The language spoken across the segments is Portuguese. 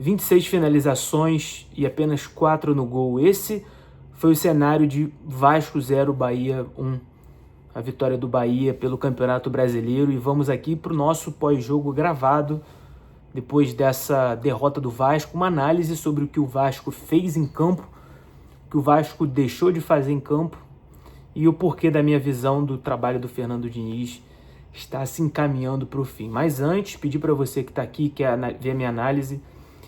26 finalizações e apenas 4 no gol. Esse foi o cenário de Vasco 0, Bahia 1. A vitória do Bahia pelo Campeonato Brasileiro. E vamos aqui para o nosso pós-jogo gravado, depois dessa derrota do Vasco, uma análise sobre o que o Vasco fez em campo, o que o Vasco deixou de fazer em campo e o porquê da minha visão do trabalho do Fernando Diniz está se encaminhando para o fim. Mas antes, pedir para você que está aqui, quer ver a minha análise,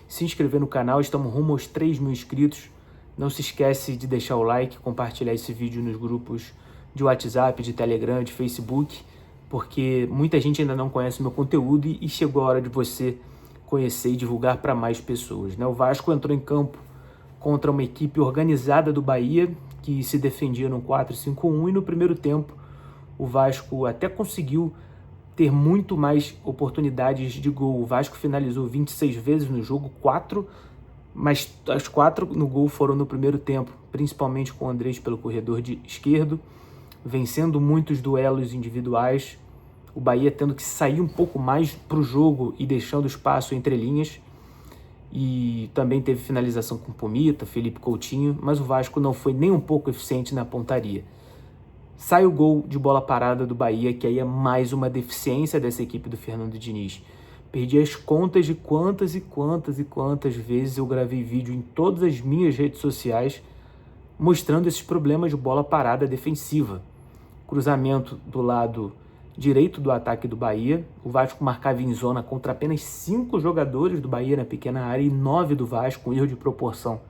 se inscrever no canal. Estamos rumo aos 3.000 inscritos. Não se esquece de deixar o like, compartilhar esse vídeo nos grupos de WhatsApp, de Telegram, de Facebook, porque muita gente ainda não conhece o meu conteúdo e chegou a hora de você conhecer e divulgar para mais pessoas, né? O Vasco entrou em campo contra uma equipe organizada do Bahia, que se defendia no 4-5-1, e no primeiro tempo o Vasco até conseguiu ter muito mais oportunidades de gol. O Vasco finalizou 26 vezes no jogo, 4, mas as 4 no gol foram no primeiro tempo, principalmente com o Andrés pelo corredor de esquerdo, vencendo muitos duelos individuais, o Bahia tendo que sair um pouco mais para o jogo e deixando espaço entre linhas, e também teve finalização com Pomita, Felipe Coutinho, mas o Vasco não foi nem um pouco eficiente na pontaria. Sai o gol de bola parada do Bahia, que aí é mais uma deficiência dessa equipe do Fernando Diniz. Perdi as contas de quantas vezes eu gravei vídeo em todas as minhas redes sociais mostrando esses problemas de bola parada defensiva. Cruzamento do lado direito do ataque do Bahia, o Vasco marcava em zona contra apenas 5 jogadores do Bahia na pequena área e 9 do Vasco, um erro de proporção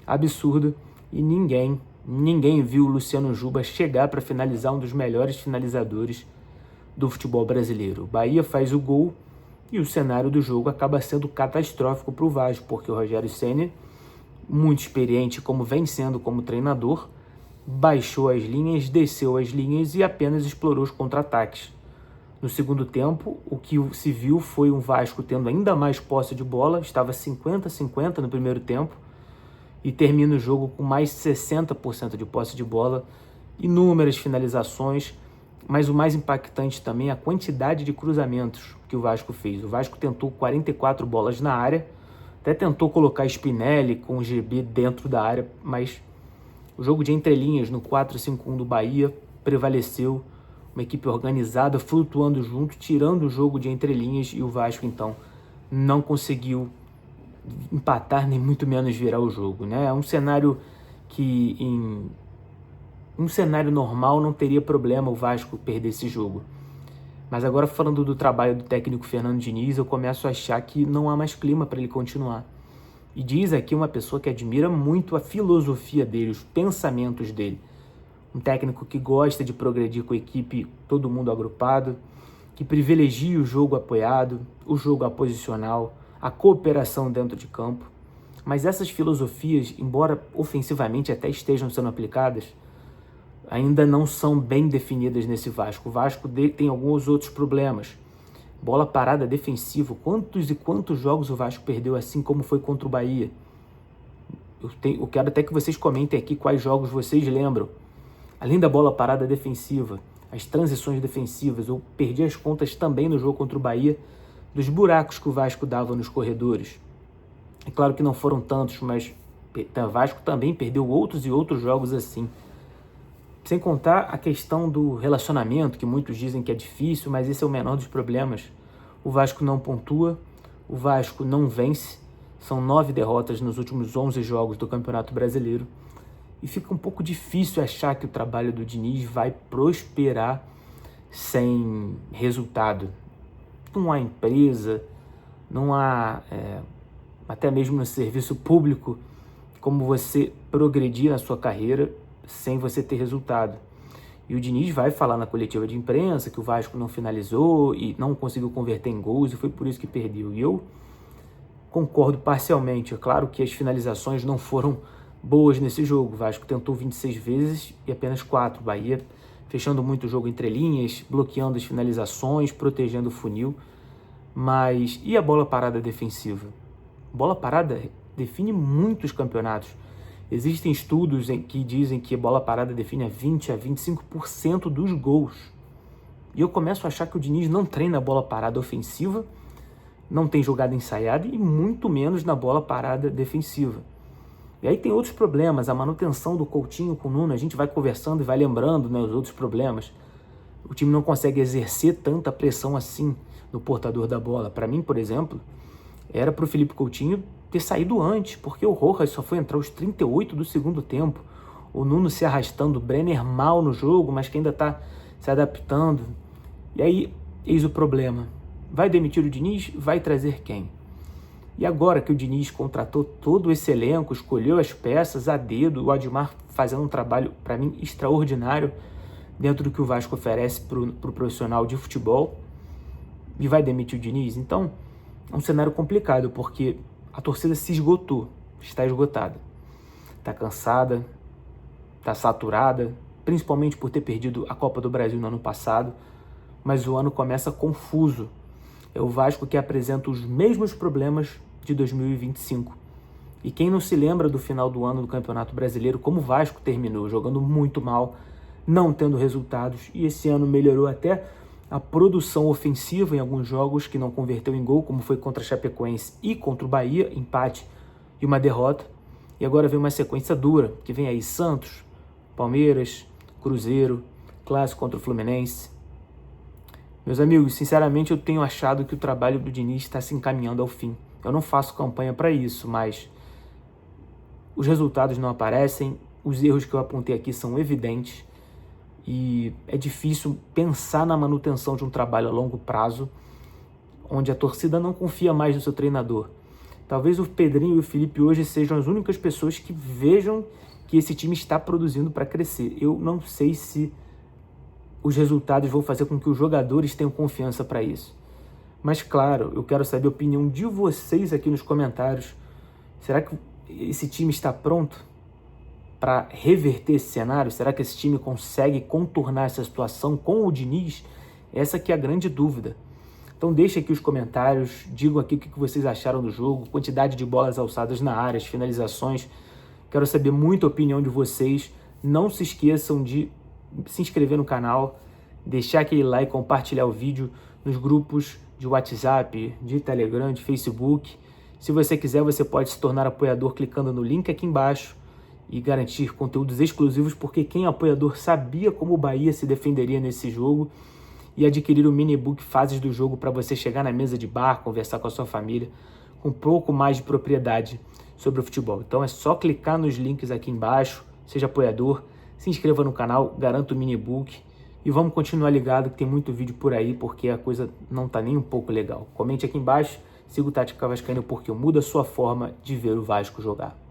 absurdo, e ninguém viu o Luciano Juba chegar para finalizar, um dos melhores finalizadores do futebol brasileiro. O Bahia faz o gol e o cenário do jogo acaba sendo catastrófico para o Vasco, porque o Rogério Ceni, muito experiente como vem sendo como treinador, baixou as linhas, desceu as linhas e apenas explorou os contra-ataques. No segundo tempo, o que se viu foi um Vasco tendo ainda mais posse de bola, estava 50-50 no primeiro tempo, e termina o jogo com mais de 60% de posse de bola, inúmeras finalizações, mas o mais impactante também é a quantidade de cruzamentos que o Vasco fez. O Vasco tentou 44 bolas na área, até tentou colocar Spinelli com o GB dentro da área, mas o jogo de entrelinhas no 4-5-1 do Bahia prevaleceu, uma equipe organizada, flutuando junto, tirando o jogo de entrelinhas, e o Vasco então não conseguiu empatar, nem muito menos virar o jogo, né? É um cenário que em um cenário normal não teria problema o Vasco perder esse jogo. Mas agora, falando do trabalho do técnico Fernando Diniz, eu começo a achar que não há mais clima para ele continuar. E diz aqui uma pessoa que admira muito a filosofia dele, os pensamentos dele. Um técnico que gosta de progredir com a equipe, todo mundo agrupado, que privilegia o jogo apoiado, o jogo aposicional, a cooperação dentro de campo. Mas essas filosofias, embora ofensivamente até estejam sendo aplicadas, ainda não são bem definidas nesse Vasco. O Vasco tem alguns outros problemas. Bola parada defensiva. Quantos e quantos jogos o Vasco perdeu assim como foi contra o Bahia? Eu quero até que vocês comentem aqui quais jogos vocês lembram. Além da bola parada defensiva, as transições defensivas, eu perdi as contas também no jogo contra o Bahia, dos buracos que o Vasco dava nos corredores. É claro que não foram tantos, mas o Vasco também perdeu outros e outros jogos assim. Sem contar a questão do relacionamento, que muitos dizem que é difícil, mas esse é o menor dos problemas. O Vasco não pontua, o Vasco não vence, são 9 derrotas nos últimos 11 jogos do Campeonato Brasileiro, e fica um pouco difícil achar que o trabalho do Diniz vai prosperar sem resultado. Não há empresa, não há até mesmo no serviço público como você progredir na sua carreira sem você ter resultado. E o Diniz vai falar na coletiva de imprensa que o Vasco não finalizou e não conseguiu converter em gols e foi por isso que perdeu. E eu concordo parcialmente. É claro que as finalizações não foram boas nesse jogo. O Vasco tentou 26 vezes e apenas 4. Bahia fechando muito o jogo entre linhas, bloqueando as finalizações, protegendo o funil. Mas e a bola parada defensiva? Bola parada define muitos campeonatos. Existem estudos que dizem que a bola parada define a 20% a 25% dos gols. E eu começo a achar que o Diniz não treina a bola parada ofensiva não tem jogada ensaiada e muito menos na bola parada defensiva. E aí tem outros problemas, a manutenção do Coutinho com o Nuno, a gente vai conversando e vai lembrando, né, os outros problemas. O time não consegue exercer tanta pressão assim no portador da bola. Para mim, por exemplo, era para o Philippe Coutinho ter saído antes, porque o Rojas só foi entrar aos 38 do segundo tempo. O Nuno se arrastando, o Brenner mal no jogo, mas que ainda está se adaptando. E aí, eis o problema. Vai demitir o Diniz? Vai trazer quem? E agora que o Diniz contratou todo esse elenco, escolheu as peças a dedo, o Admar fazendo um trabalho, para mim, extraordinário dentro do que o Vasco oferece para o profissional de futebol, e vai demitir o Diniz? Então, é um cenário complicado, porque a torcida se esgotou, está esgotada. Está cansada, está saturada, principalmente por ter perdido a Copa do Brasil no ano passado, mas o ano começa confuso. É o Vasco que apresenta os mesmos problemas de 2025. E quem não se lembra do final do ano do Campeonato Brasileiro, como o Vasco terminou, jogando muito mal, não tendo resultados, e esse ano melhorou até a produção ofensiva em alguns jogos que não converteu em gol, como foi contra a Chapecoense e contra o Bahia, empate e uma derrota. E agora vem uma sequência dura, que vem aí Santos, Palmeiras, Cruzeiro, clássico contra o Fluminense. Meus amigos, sinceramente eu tenho achado que o trabalho do Diniz está se encaminhando ao fim. Eu não faço campanha para isso, mas os resultados não aparecem, os erros que eu apontei aqui são evidentes e é difícil pensar na manutenção de um trabalho a longo prazo, onde a torcida não confia mais no seu treinador. Talvez o Pedrinho e o Felipe hoje sejam as únicas pessoas que vejam que esse time está produzindo para crescer. Eu não sei se os resultados vão fazer com que os jogadores tenham confiança para isso. Mas claro, eu quero saber a opinião de vocês aqui nos comentários. Será que esse time está pronto para reverter esse cenário? Será que esse time consegue contornar essa situação com o Diniz? Essa que é a grande dúvida. Então deixem aqui os comentários, digam aqui o que vocês acharam do jogo, quantidade de bolas alçadas na área, as finalizações. Quero saber muito a opinião de vocês. Não se esqueçam de se inscrever no canal, deixar aquele like, compartilhar o vídeo nos grupos de WhatsApp, de Telegram, de Facebook. Se você quiser, você pode se tornar apoiador clicando no link aqui embaixo e garantir conteúdos exclusivos, porque quem é apoiador sabia como o Bahia se defenderia nesse jogo, e adquirir o mini book Fases do Jogo para você chegar na mesa de bar, conversar com a sua família, com um pouco mais de propriedade sobre o futebol. Então é só clicar nos links aqui embaixo, seja apoiador, se inscreva no canal, garanta o mini book e vamos continuar ligado que tem muito vídeo por aí, porque a coisa não tá nem um pouco legal. Comente aqui embaixo, siga o Tática Vascaína porque muda a sua forma de ver o Vasco jogar.